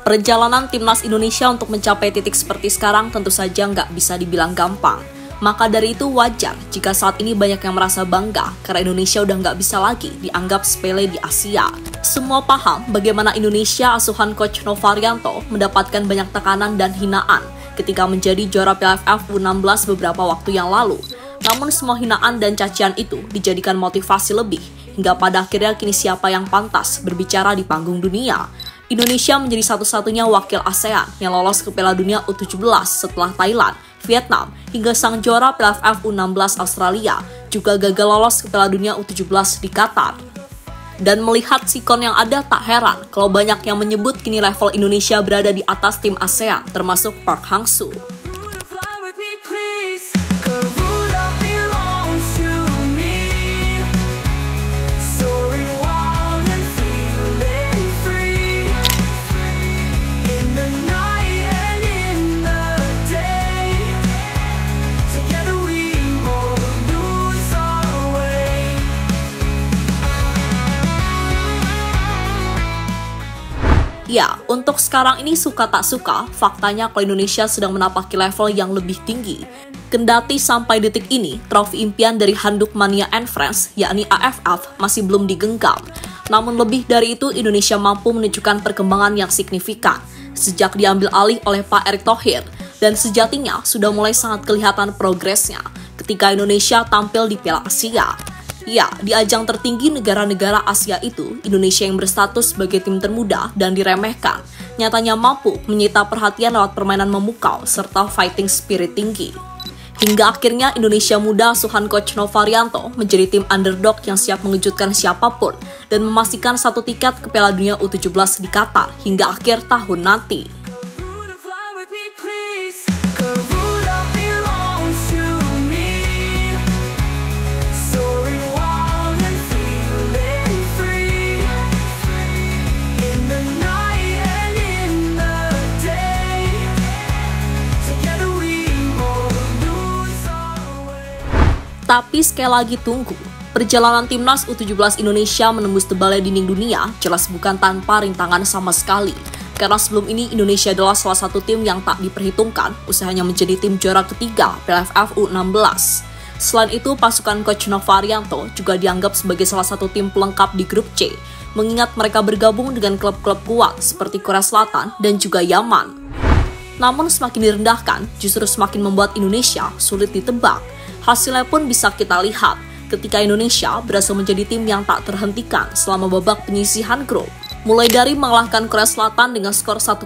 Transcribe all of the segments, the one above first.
Perjalanan timnas Indonesia untuk mencapai titik seperti sekarang tentu saja nggak bisa dibilang gampang. Maka dari itu wajar jika saat ini banyak yang merasa bangga karena Indonesia udah nggak bisa lagi dianggap sepele di Asia. Semua paham bagaimana Indonesia asuhan Coach Novaryanto mendapatkan banyak tekanan dan hinaan ketika menjadi juara Piala AFF U16 beberapa waktu yang lalu. Namun semua hinaan dan cacian itu dijadikan motivasi lebih hingga pada akhirnya kini siapa yang pantas berbicara di panggung dunia. Indonesia menjadi satu-satunya wakil ASEAN yang lolos ke Piala Dunia U17 setelah Thailand, Vietnam, hingga sang juara Piala AFF U16 Australia juga gagal lolos ke Piala Dunia U17 di Qatar. Dan melihat sikon yang ada tak heran kalau banyak yang menyebut kini level Indonesia berada di atas tim ASEAN termasuk Park Hang-soo. Ya, untuk sekarang ini suka tak suka, faktanya kalau Indonesia sedang menapaki level yang lebih tinggi. Kendati sampai detik ini, trofi impian dari Handuk Mania and Friends, yakni AFF, masih belum digenggam. Namun lebih dari itu, Indonesia mampu menunjukkan perkembangan yang signifikan sejak diambil alih oleh Pak Erick Thohir, dan sejatinya sudah mulai sangat kelihatan progresnya ketika Indonesia tampil di Piala Asia. Ya, di ajang tertinggi negara-negara Asia itu, Indonesia yang berstatus sebagai tim termuda dan diremehkan, nyatanya mampu menyita perhatian lewat permainan memukau serta fighting spirit tinggi. Hingga akhirnya Indonesia muda asuhan Coach Novaryanto menjadi tim underdog yang siap mengejutkan siapapun dan memastikan satu tiket ke Piala Dunia U17 di Qatar hingga akhir tahun nanti. Tapi sekali lagi tunggu, perjalanan timnas U17 Indonesia menembus tebalnya dinding dunia jelas bukan tanpa rintangan sama sekali. Karena sebelum ini Indonesia adalah salah satu tim yang tak diperhitungkan usahanya menjadi tim juara ketiga Piala AFF U16. Selain itu, pasukan Coach Novaryanto juga dianggap sebagai salah satu tim pelengkap di grup C, mengingat mereka bergabung dengan klub-klub kuat seperti Korea Selatan dan juga Yaman. Namun semakin direndahkan, justru semakin membuat Indonesia sulit ditebak. Hasilnya pun bisa kita lihat ketika Indonesia berhasil menjadi tim yang tak terhentikan selama babak penyisihan grup. Mulai dari mengalahkan Korea Selatan dengan skor 1-0,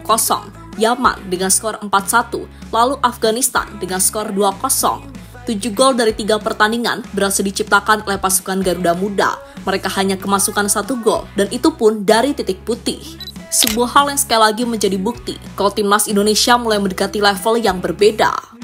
Yaman dengan skor 4-1, lalu Afghanistan dengan skor 2-0. 7 gol dari 3 pertandingan berhasil diciptakan oleh pasukan Garuda Muda. Mereka hanya kemasukan 1 gol dan itu pun dari titik putih. Sebuah hal yang sekali lagi menjadi bukti kalau timnas Indonesia mulai mendekati level yang berbeda.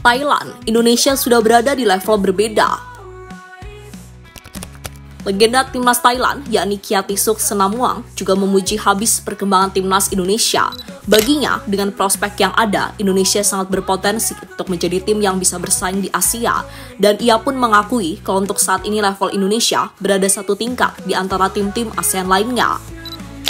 Thailand, Indonesia sudah berada di level berbeda. Legenda timnas Thailand, yakni Kiatisuk Senamuang, juga memuji habis perkembangan timnas Indonesia. Baginya, dengan prospek yang ada, Indonesia sangat berpotensi untuk menjadi tim yang bisa bersaing di Asia. Dan ia pun mengakui kalau untuk saat ini level Indonesia berada satu tingkat di antara tim-tim ASEAN lainnya.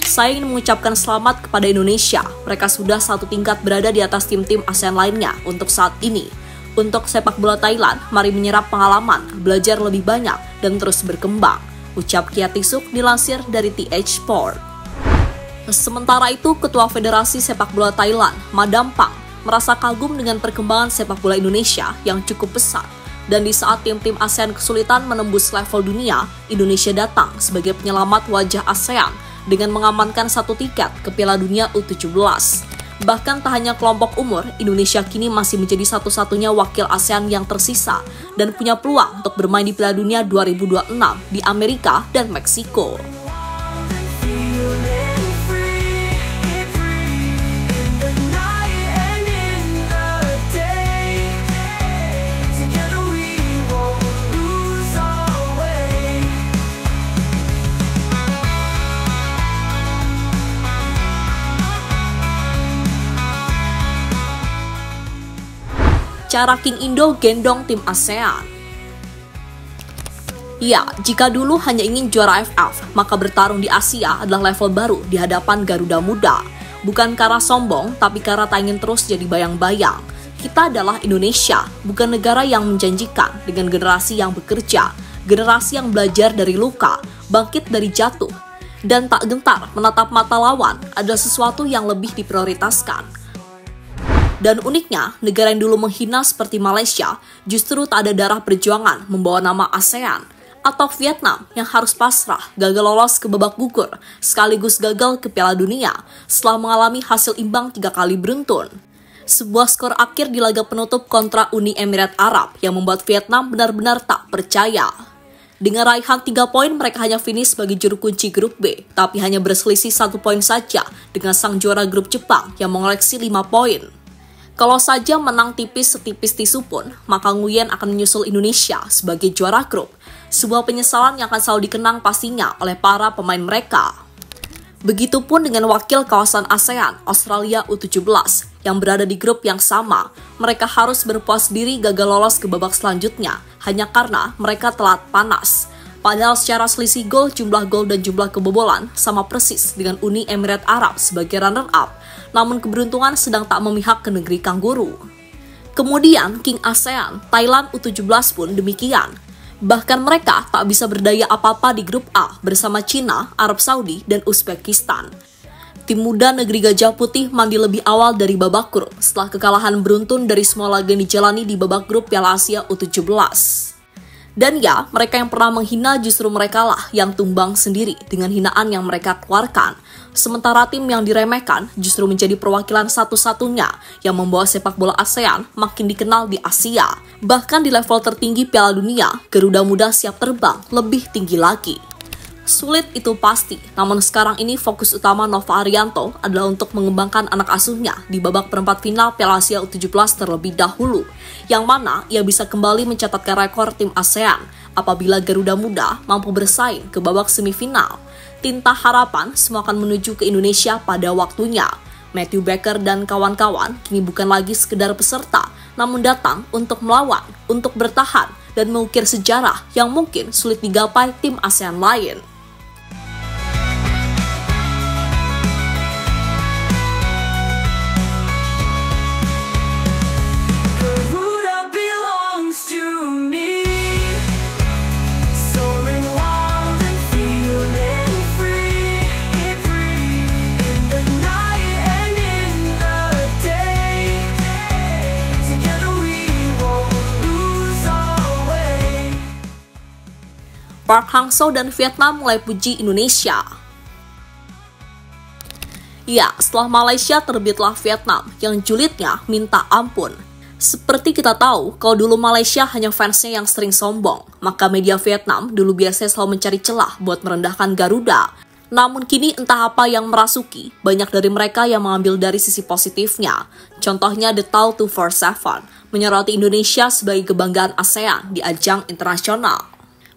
Saya ingin mengucapkan selamat kepada Indonesia. Mereka sudah satu tingkat berada di atas tim-tim ASEAN lainnya untuk saat ini. Untuk sepak bola Thailand, mari menyerap pengalaman, belajar lebih banyak, dan terus berkembang. Ucap Kiatisuk dilansir dari TH Sport. Sementara itu, Ketua Federasi Sepak Bola Thailand, Madam Pang, merasa kagum dengan perkembangan sepak bola Indonesia yang cukup pesat. Dan di saat tim-tim ASEAN kesulitan menembus level dunia, Indonesia datang sebagai penyelamat wajah ASEAN dengan mengamankan satu tiket ke Piala Dunia U17. Bahkan tak hanya kelompok umur, Indonesia kini masih menjadi satu-satunya wakil ASEAN yang tersisa dan punya peluang untuk bermain di Piala Dunia 2026 di Amerika dan Meksiko. cara King Indo gendong tim ASEAN. Ya, jika dulu hanya ingin juara AFF, maka bertarung di Asia adalah level baru di hadapan Garuda Muda. Bukan karena sombong, tapi karena tak ingin terus jadi bayang-bayang. Kita adalah Indonesia, bukan negara yang menjanjikan, dengan generasi yang bekerja, generasi yang belajar dari luka, bangkit dari jatuh, dan tak gentar menatap mata lawan adalah sesuatu yang lebih diprioritaskan. Dan uniknya, negara yang dulu menghina seperti Malaysia justru tak ada darah perjuangan membawa nama ASEAN, atau Vietnam yang harus pasrah gagal lolos ke babak gugur sekaligus gagal ke Piala Dunia setelah mengalami hasil imbang 3 kali beruntun. Sebuah skor akhir di laga penutup kontra Uni Emirat Arab yang membuat Vietnam benar-benar tak percaya. Dengan raihan 3 poin, mereka hanya finish sebagai juru kunci grup B, tapi hanya berselisih 1 poin saja dengan sang juara grup Jepang yang mengoleksi 5 poin. Kalau saja menang tipis setipis tisu pun, maka Nguyen akan menyusul Indonesia sebagai juara grup. Sebuah penyesalan yang akan selalu dikenang pastinya oleh para pemain mereka. Begitupun dengan wakil kawasan ASEAN, Australia U17, yang berada di grup yang sama. Mereka harus berpuas diri gagal lolos ke babak selanjutnya, hanya karena mereka telat panas. Padahal secara selisih gol, jumlah gol dan jumlah kebobolan sama persis dengan Uni Emirat Arab sebagai runner-up. Namun keberuntungan sedang tak memihak ke negeri kanguru. Kemudian King ASEAN, Thailand U17 pun demikian. Bahkan mereka tak bisa berdaya apa-apa di grup A bersama Cina, Arab Saudi, dan Uzbekistan. Tim muda negeri Gajah Putih mandi lebih awal dari babak grup setelah kekalahan beruntun dari semua laga yang dijalani di babak grup Piala Asia U17. Dan ya, mereka yang pernah menghina justru mereka lah yang tumbang sendiri dengan hinaan yang mereka keluarkan. Sementara tim yang diremehkan justru menjadi perwakilan satu-satunya yang membawa sepak bola ASEAN makin dikenal di Asia. Bahkan di level tertinggi Piala Dunia, Garuda Muda siap terbang lebih tinggi lagi. Sulit itu pasti, namun sekarang ini fokus utama Nova Arianto adalah untuk mengembangkan anak asuhnya di babak perempat final Piala Asia U17 terlebih dahulu, yang mana ia bisa kembali mencatatkan rekor tim ASEAN apabila Garuda Muda mampu bersaing ke babak semifinal. Tinta harapan semua akan menuju ke Indonesia pada waktunya. Matthew Baker dan kawan-kawan kini bukan lagi sekedar peserta, namun datang untuk melawan, untuk bertahan, dan mengukir sejarah yang mungkin sulit digapai tim ASEAN lain. Park Hang-seo dan Vietnam mulai puji Indonesia. Ya, setelah Malaysia terbitlah Vietnam yang julidnya minta ampun. Seperti kita tahu, kalau dulu Malaysia hanya fansnya yang sering sombong, maka media Vietnam dulu biasanya selalu mencari celah buat merendahkan Garuda. Namun kini entah apa yang merasuki, banyak dari mereka yang mengambil dari sisi positifnya. Contohnya The Tau 247, menyoroti Indonesia sebagai kebanggaan ASEAN di ajang internasional.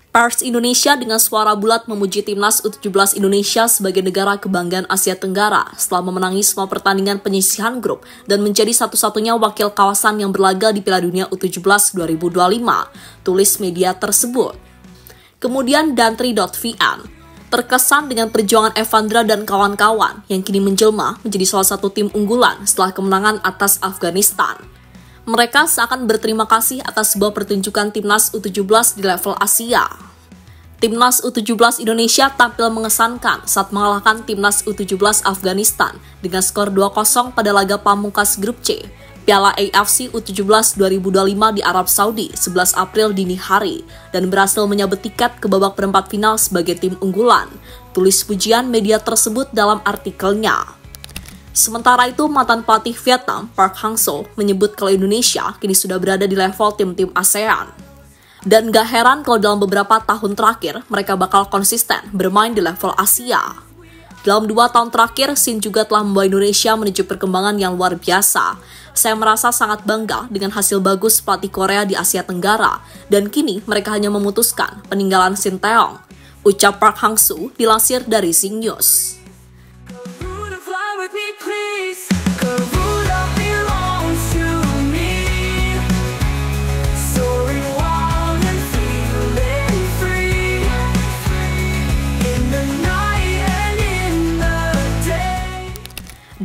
Pers Indonesia dengan suara bulat memuji timnas U17 Indonesia sebagai negara kebanggaan Asia Tenggara setelah memenangi semua pertandingan penyisihan grup dan menjadi satu-satunya wakil kawasan yang berlaga di Piala Dunia U17 2025, tulis media tersebut. Kemudian Dantri.vn terkesan dengan perjuangan Evandra dan kawan-kawan yang kini menjelma menjadi salah satu tim unggulan setelah kemenangan atas Afghanistan. Mereka seakan berterima kasih atas sebuah pertunjukan timnas U17 di level Asia. Timnas U17 Indonesia tampil mengesankan saat mengalahkan timnas U17 Afghanistan dengan skor 2-0 pada laga pamungkas grup C, Piala AFC U17 2025 di Arab Saudi 11 April dini hari dan berhasil menyabet tiket ke babak perempat final sebagai tim unggulan, tulis pujian media tersebut dalam artikelnya. Sementara itu, mantan pelatih Vietnam, Park Hang-seo, menyebut kalau Indonesia kini sudah berada di level tim-tim ASEAN. Dan gak heran kalau dalam beberapa tahun terakhir, mereka bakal konsisten bermain di level Asia. Dalam 2 tahun terakhir, Shin juga telah membawa Indonesia menuju perkembangan yang luar biasa. Saya merasa sangat bangga dengan hasil bagus pelatih Korea di Asia Tenggara, dan kini mereka hanya memutuskan peninggalan Shin Tae-yong, ucap Park Hang-seo dilansir dari Sing News.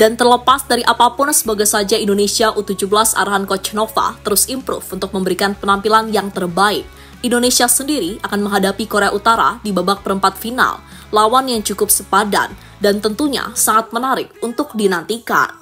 Dan terlepas dari apapun, semoga saja Indonesia U17 arahan Coach Nova terus improve untuk memberikan penampilan yang terbaik. Indonesia sendiri akan menghadapi Korea Utara di babak perempat final, lawan yang cukup sepadan dan tentunya sangat menarik untuk dinantikan.